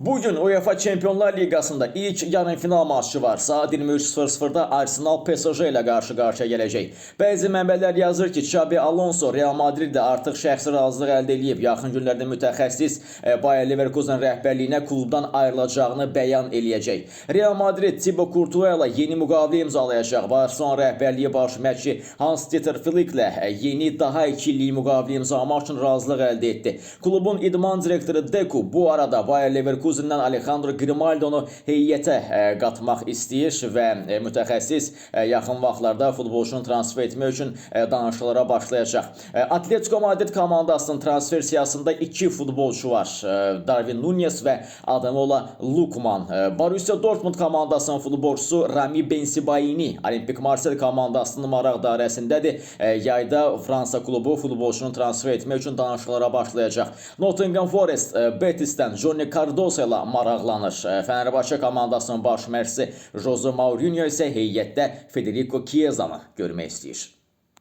Bugün UEFA Çempionlar Liqasında ilk yarımfinal maçı var. Saat 23:00'da Arsenal PSG ilə qarşı-qarşıya gələcək. Bəzi mənbələr yazır ki, Xabi Alonso Real Madrid də artıq şəxsi razılıq əldə edib. Yaxın günlərdə mütəxəssis Bayer Leverkusen rəhbərliyinə klubdan ayrılacağını bəyan eləyəcək. Real Madrid Thibaut Courtois ilə yeni müqavilə imzalayacaq. Barcelona rəhbərliyi baş məşqçi Hans-Dieter Flick ilə yeni daha 2 illik müqavilə imzalamaq üçün razılıq əldə etdi. Klubun idman direktoru Deco bu arada Bayer Leverkusen Alejandro Grimaldonu heyətə qatmaq istəyir və mütəxəssis yaxın vaxtlarda futbolçunu transfer etmək üçün danışıqlara başlayacaq. Atletico Madrid komandasının transfer siyasında 2 futbolçu var. Darwin Núñez və Ademola Lookman. Borussia Dortmund komandasının futbolçusu Rami Bensebaini Olimpik Marseille komandasının maraq dairəsindədir. Yayda Fransa klubu futbolçunu transfer etmək üçün danışıqlara başlayacaq. Nottingham Forest Betis'dən Johnny Cardoso ilə maraqlanır. Fenerbahçe komandasının baş məşqçisi Jose Mourinho isə heyətdə Federico Chiesa'nı görmək istəyir.